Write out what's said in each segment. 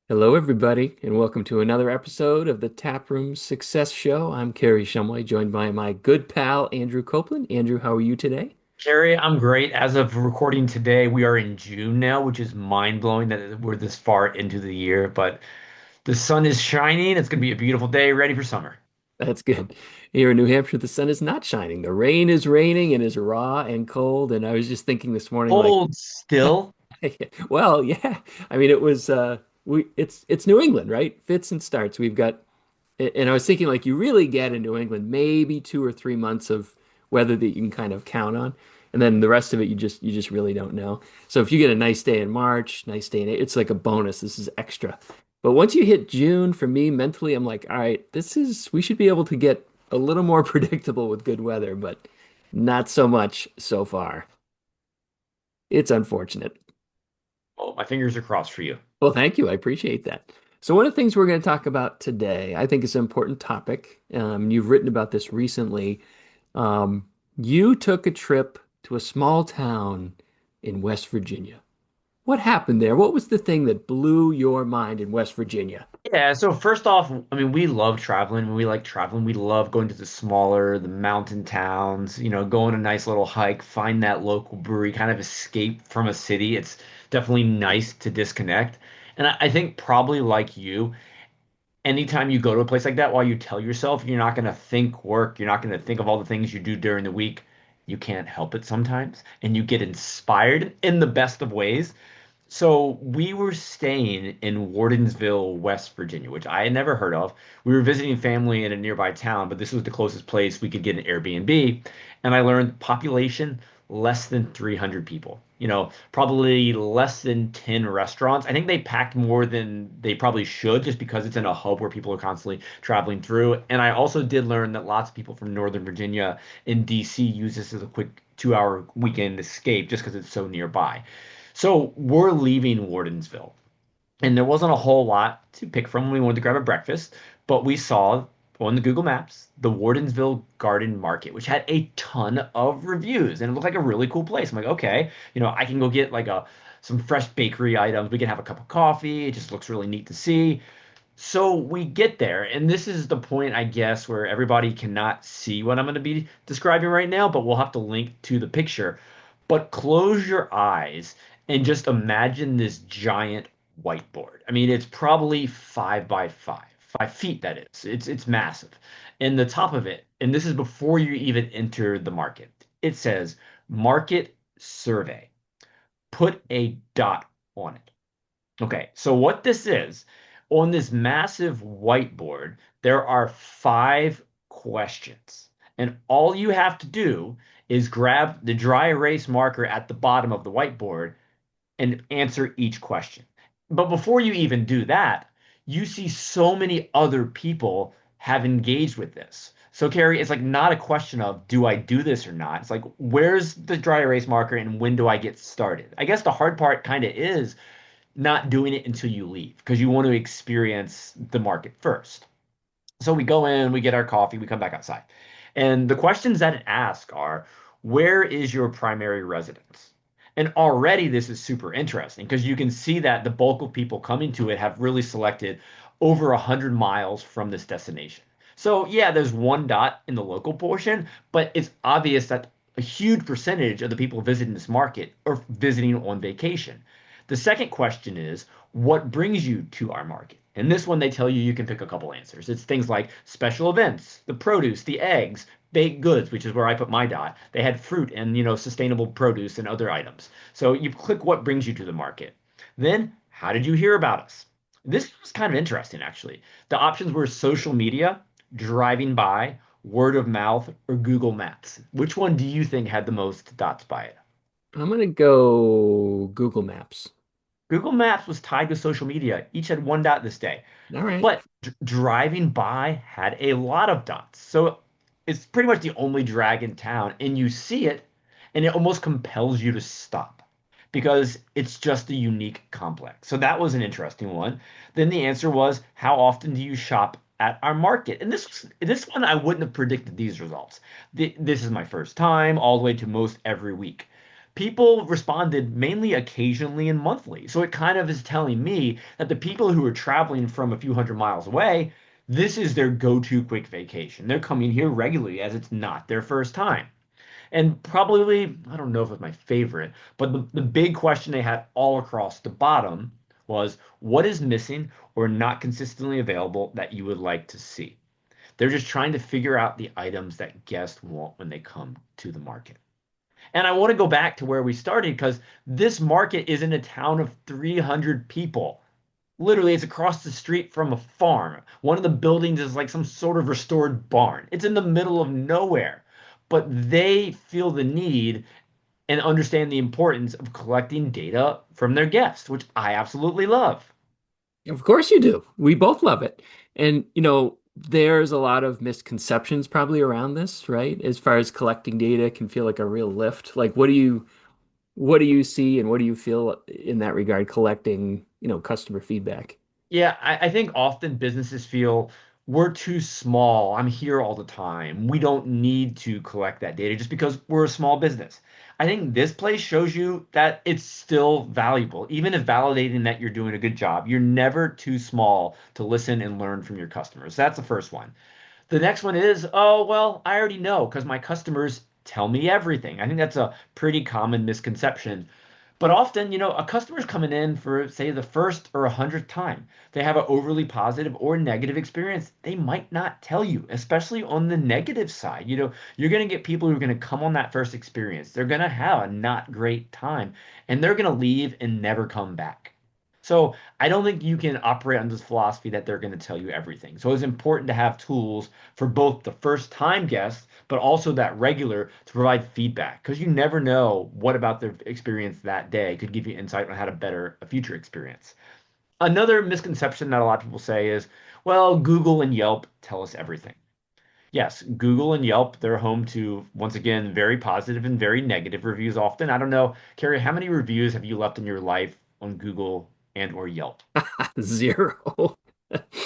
Hello, everybody, and welcome to another episode of the Taproom Success Show. I'm Kerry Shumway, joined by my good pal, Andrew Copeland. Andrew, how are you today? Carrie, I'm great. As of recording today, we are in June now, which is mind-blowing that we're this far into the year, but the sun is shining. It's going to be a beautiful day, ready for summer. That's good. Here in New Hampshire, the sun is not shining. The rain is raining and is raw and cold. And I was just thinking this morning, like, Cold still. well, yeah. I mean, it was it's New England, right? Fits and starts. We've got And I was thinking, like, you really get in New England maybe 2 or 3 months of weather that you can kind of count on, and then the rest of it you just really don't know. So if you get a nice day in March, nice day in it's like a bonus. This is extra. But once you hit June, for me mentally, I'm like, all right, we should be able to get a little more predictable with good weather, but not so much so far. It's unfortunate. Oh, my fingers are crossed for you. Well, thank you. I appreciate that. So, one of the things we're going to talk about today, I think is an important topic. You've written about this recently. Um, you took a trip to a small town in West Virginia. What happened there? What was the thing that blew your mind in West Virginia? Yeah, so first off, I mean, we love traveling. When we like traveling, we love going to the mountain towns, go on a nice little hike, find that local brewery, kind of escape from a city. It's definitely nice to disconnect. And I think probably like you, anytime you go to a place like that, while you tell yourself you're not going to think work, you're not going to think of all the things you do during the week, you can't help it sometimes. And you get inspired in the best of ways. So we were staying in Wardensville, West Virginia, which I had never heard of. We were visiting family in a nearby town, but this was the closest place we could get an Airbnb. And I learned population less than 300 people. Probably less than 10 restaurants. I think they packed more than they probably should just because it's in a hub where people are constantly traveling through. And I also did learn that lots of people from Northern Virginia and DC use this as a quick 2 hour weekend escape just because it's so nearby. So we're leaving Wardensville, and there wasn't a whole lot to pick from when we wanted to grab a breakfast, but we saw on the Google Maps the Wardensville Garden Market, which had a ton of reviews, and it looked like a really cool place. I'm like, okay, I can go get like some fresh bakery items. We can have a cup of coffee. It just looks really neat to see. So we get there, and this is the point, I guess, where everybody cannot see what I'm going to be describing right now, but we'll have to link to the picture. But close your eyes and just imagine this giant whiteboard. I mean, it's probably 5 by 5, 5 feet, that is. It's massive. And the top of it, and this is before you even enter the market, it says market survey. Put a dot on it. Okay, so what this is, on this massive whiteboard, there are 5 questions. And all you have to do is grab the dry erase marker at the bottom of the whiteboard and answer each question. But before you even do that, you see so many other people have engaged with this. So, Carrie, it's like not a question of do I do this or not? It's like where's the dry erase marker and when do I get started? I guess the hard part kind of is not doing it until you leave because you want to experience the market first. So we go in, we get our coffee, we come back outside. And the questions that it asks are, where is your primary residence? And already this is super interesting because you can see that the bulk of people coming to it have really selected over 100 miles from this destination. So yeah, there's one dot in the local portion, but it's obvious that a huge percentage of the people visiting this market are visiting on vacation. The second question is, what brings you to our market? And this one, they tell you you can pick a couple answers. It's things like special events, the produce, the eggs, baked goods, which is where I put my dot. They had fruit and, sustainable produce and other items. So you click what brings you to the market. Then, how did you hear about us? This was kind of interesting, actually. The options were social media, driving by, word of mouth, or Google Maps. Which one do you think had the most dots by it? I'm gonna go Google Maps. Google Maps was tied with social media. Each had one dot this day. All right. But driving by had a lot of dots. So it's pretty much the only drag in town. And you see it, and it almost compels you to stop because it's just a unique complex. So that was an interesting one. Then the answer was, how often do you shop at our market? And this one I wouldn't have predicted these results. This is my first time, all the way to most every week. People responded mainly occasionally and monthly. So it kind of is telling me that the people who are traveling from a few hundred miles away, this is their go-to quick vacation. They're coming here regularly as it's not their first time. And probably, I don't know if it's my favorite, but the big question they had all across the bottom was what is missing or not consistently available that you would like to see? They're just trying to figure out the items that guests want when they come to the market. And I want to go back to where we started because this market is in a town of 300 people. Literally, it's across the street from a farm. One of the buildings is like some sort of restored barn. It's in the middle of nowhere. But they feel the need and understand the importance of collecting data from their guests, which I absolutely love. Of course you do. We both love it. And, there's a lot of misconceptions probably around this, right? As far as collecting data can feel like a real lift. Like what do you see and what do you feel in that regard collecting, customer feedback? Yeah, I think often businesses feel we're too small. I'm here all the time. We don't need to collect that data just because we're a small business. I think this place shows you that it's still valuable, even if validating that you're doing a good job. You're never too small to listen and learn from your customers. That's the first one. The next one is, oh, well, I already know because my customers tell me everything. I think that's a pretty common misconception. But often, a customer's coming in for, say, the first or 100th time. They have an overly positive or negative experience. They might not tell you, especially on the negative side. You're going to get people who are going to come on that first experience. They're going to have a not great time and they're going to leave and never come back. So I don't think you can operate on this philosophy that they're going to tell you everything. So it's important to have tools for both the first time guest, but also that regular to provide feedback because you never know what about their experience that day could give you insight on how to better a future experience. Another misconception that a lot of people say is, well, Google and Yelp tell us everything. Yes, Google and Yelp, they're home to, once again, very positive and very negative reviews often. I don't know, Carrie, how many reviews have you left in your life on Google and or Yelp? Zero.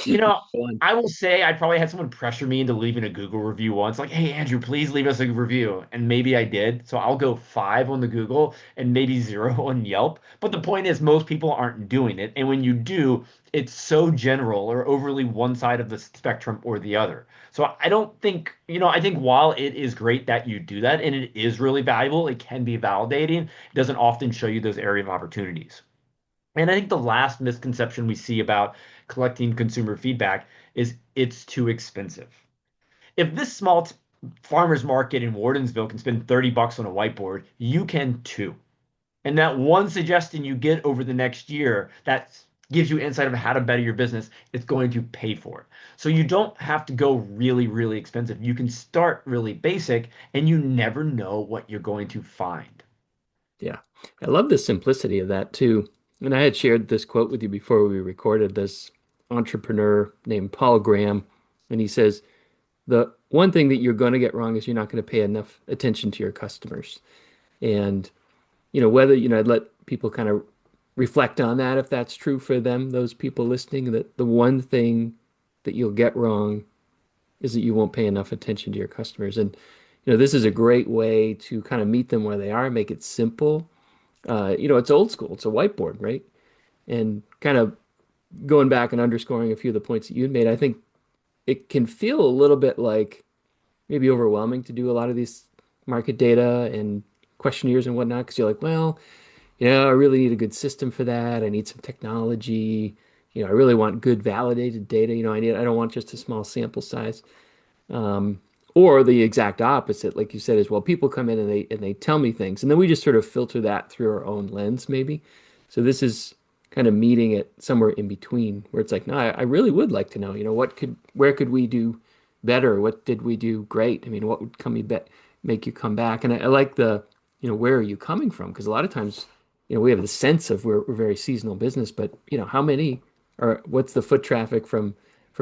You know, One. I will say I probably had someone pressure me into leaving a Google review once, like, "Hey Andrew, please leave us a review," and maybe I did. So I'll go 5 on the Google and maybe 0 on Yelp. But the point is, most people aren't doing it, and when you do, it's so general or overly one side of the spectrum or the other. So I don't think, I think while it is great that you do that and it is really valuable, it can be validating. It doesn't often show you those area of opportunities. And I think the last misconception we see about collecting consumer feedback is it's too expensive. If this farmer's market in Wardensville can spend 30 bucks on a whiteboard, you can too. And that one suggestion you get over the next year that gives you insight of how to better your business, it's going to pay for it. So you don't have to go really, really expensive. You can start really basic and you never know what you're going to find. Yeah. I love the simplicity of that too. And I had shared this quote with you before we recorded this entrepreneur named Paul Graham. And he says, the one thing that you're going to get wrong is you're not going to pay enough attention to your customers. And, whether, I'd let people kind of reflect on that if that's true for them, those people listening, that the one thing that you'll get wrong is that you won't pay enough attention to your customers. And, this is a great way to kind of meet them where they are, make it simple. It's old school. It's a whiteboard, right? And kind of going back and underscoring a few of the points that you made, I think it can feel a little bit like maybe overwhelming to do a lot of these market data and questionnaires and whatnot because you're like, well, I really need a good system for that. I need some technology. I really want good validated data. I don't want just a small sample size. Um, or the exact opposite, like you said, is well, people come in and they tell me things, and then we just sort of filter that through our own lens, maybe. So this is kind of meeting it somewhere in between, where it's like, no, I really would like to know, where could we do better? What did we do great? I mean, what would make you come back? And I like where are you coming from? Because a lot of times, we have the sense of we're very seasonal business, but how many or what's the foot traffic from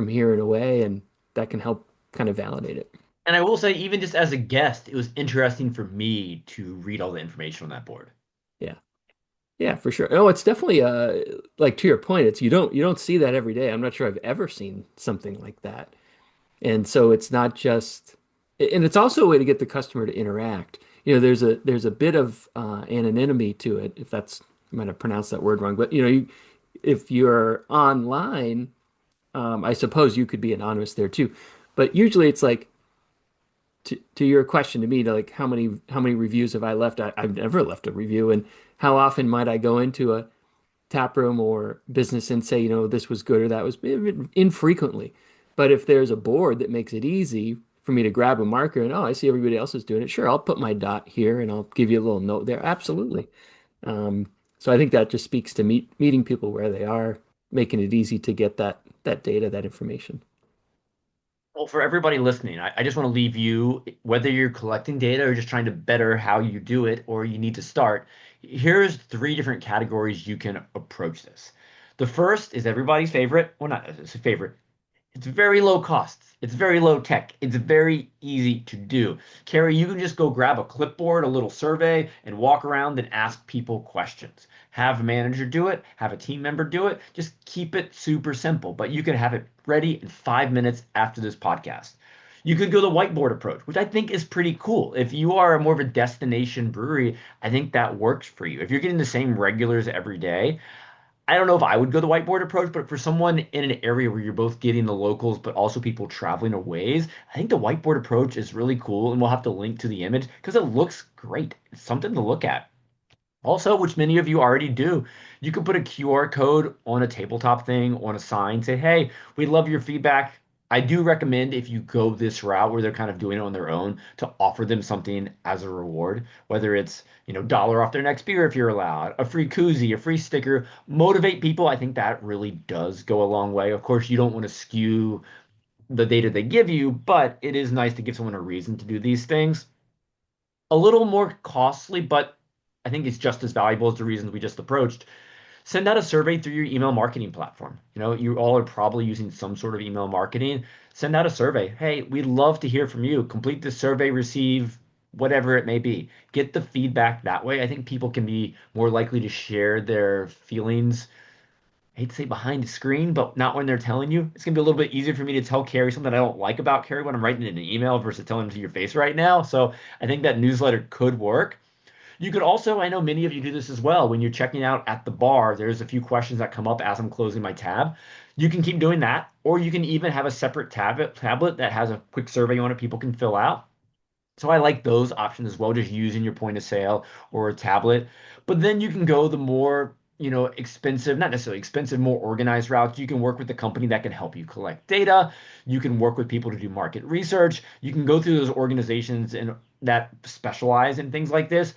here and away, and that can help kind of validate it. And I will say, even just as a guest, it was interesting for me to read all the information on that board. Yeah. Yeah, for sure. Oh, it's definitely like to your point, it's you don't see that every day. I'm not sure I've ever seen something like that. And so it's not just and it's also a way to get the customer to interact. there's a bit of anonymity to it, if that's I might have pronounced that word wrong, but if you're online, I suppose you could be anonymous there too. But usually it's like to your question to me, to like how many reviews have I left? I've never left a review, and how often might I go into a tap room or business and say, this was good or that was infrequently. But if there's a board that makes it easy for me to grab a marker and, oh, I see everybody else is doing it. Sure, I'll put my dot here and I'll give you a little note there. Absolutely. So I think that just speaks to meeting people where they are, making it easy to get that data, that information. Well, for everybody listening, I just want to leave you, whether you're collecting data or just trying to better how you do it, or you need to start, here's three different categories you can approach this. The first is everybody's favorite. Well, not it's a favorite. It's very low cost. It's very low tech. It's very easy to do. Carrie, you can just go grab a clipboard, a little survey, and walk around and ask people questions. Have a manager do it, have a team member do it. Just keep it super simple, but you can have it ready in 5 minutes after this podcast. You could go the whiteboard approach, which I think is pretty cool. If you are more of a destination brewery, I think that works for you. If you're getting the same regulars every day, I don't know if I would go the whiteboard approach, but for someone in an area where you're both getting the locals, but also people traveling a ways, I think the whiteboard approach is really cool. And we'll have to link to the image because it looks great. It's something to look at. Also, which many of you already do, you can put a QR code on a tabletop thing, on a sign, say, hey, we love your feedback. I do recommend if you go this route where they're kind of doing it on their own to offer them something as a reward, whether it's, dollar off their next beer if you're allowed, a free koozie, a free sticker, motivate people. I think that really does go a long way. Of course, you don't want to skew the data they give you, but it is nice to give someone a reason to do these things. A little more costly, but I think it's just as valuable as the reasons we just approached. Send out a survey through your email marketing platform. You all are probably using some sort of email marketing. Send out a survey. Hey, we'd love to hear from you. Complete this survey, receive whatever it may be. Get the feedback that way. I think people can be more likely to share their feelings. I hate to say behind the screen, but not when they're telling you. It's gonna be a little bit easier for me to tell Carrie something I don't like about Carrie when I'm writing it in an email versus telling him to your face right now. So I think that newsletter could work. You could also, I know many of you do this as well. When you're checking out at the bar, there's a few questions that come up as I'm closing my tab. You can keep doing that, or you can even have a separate tablet that has a quick survey on it people can fill out. So I like those options as well, just using your point of sale or a tablet. But then you can go the more, expensive, not necessarily expensive, more organized routes. You can work with the company that can help you collect data. You can work with people to do market research. You can go through those organizations and that specialize in things like this.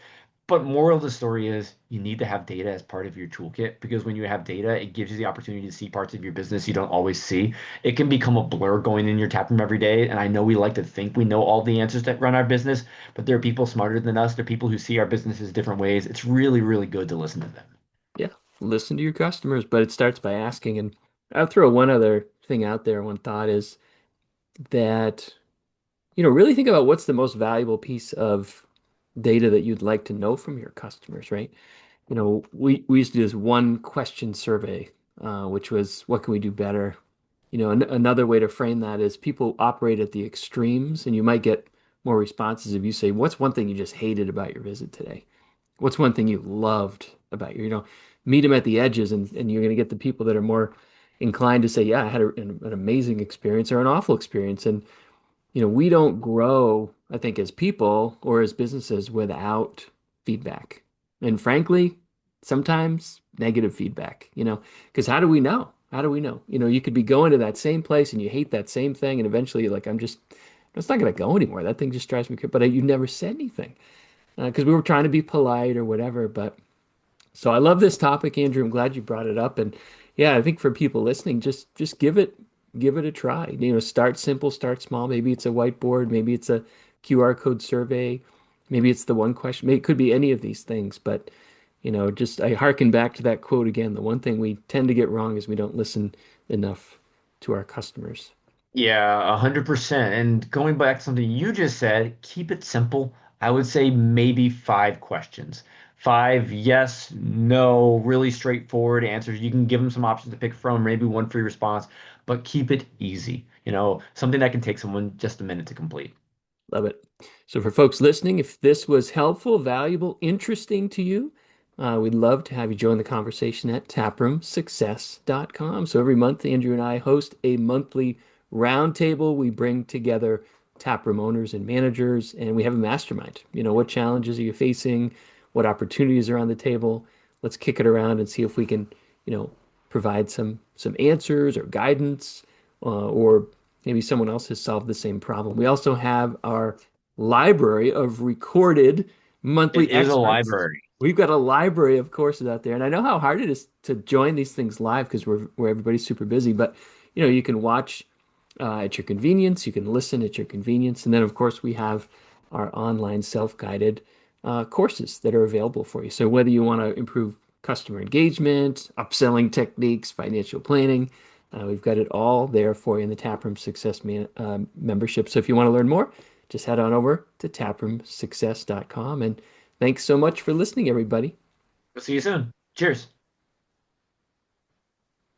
But moral of the story is you need to have data as part of your toolkit because when you have data, it gives you the opportunity to see parts of your business you don't always see. It can become a blur going in your tap room every day. And I know we like to think we know all the answers that run our business, but there are people smarter than us. There are people who see our businesses different ways. It's really, really good to listen to them. Yeah, listen to your customers, but it starts by asking. And I'll throw one other thing out there. One thought is that, really think about what's the most valuable piece of data that you'd like to know from your customers, right? We used to do this one question survey, which was what can we do better? Another way to frame that is people operate at the extremes, and you might get more responses if you say, what's one thing you just hated about your visit today? What's one thing you loved about meet them at the edges, and you're going to get the people that are more inclined to say, yeah, I had an amazing experience or an awful experience. And we don't grow, I think, as people or as businesses without feedback. And frankly, sometimes negative feedback, because how do we know? How do we know? You could be going to that same place and you hate that same thing, and eventually you're like, it's not going to go anymore. That thing just drives me crazy. But you never said anything because we were trying to be polite or whatever. But so I love this topic, Andrew. I'm glad you brought it up. And yeah, I think for people listening, just give it a try. Start simple, start small. Maybe it's a whiteboard, maybe it's a QR code survey, maybe it's the one question. Maybe it could be any of these things, but just I hearken back to that quote again. The one thing we tend to get wrong is we don't listen enough to our customers. Yeah, 100%. And going back to something you just said, keep it simple. I would say maybe five questions. Five yes, no, really straightforward answers. You can give them some options to pick from, maybe one free response, but keep it easy. Something that can take someone just a minute to complete. Love it. So, for folks listening, if this was helpful, valuable, interesting to you, we'd love to have you join the conversation at taproomsuccess.com. So, every month, Andrew and I host a monthly roundtable. We bring together taproom owners and managers, and we have a mastermind. What challenges are you facing? What opportunities are on the table? Let's kick it around and see if we can, you know, provide some answers or guidance, or maybe someone else has solved the same problem. We also have our library of recorded It monthly is a experts. library. We've got a library of courses out there, and I know how hard it is to join these things live because we're everybody's super busy. But you can watch at your convenience. You can listen at your convenience, and then of course we have our online self-guided courses that are available for you. So whether you want to improve customer engagement, upselling techniques, financial planning, we've got it all there for you in the Taproom Success membership. So if you want to learn more, just head on over to taproomsuccess.com. And thanks so much for listening, everybody. We'll see you soon. Cheers.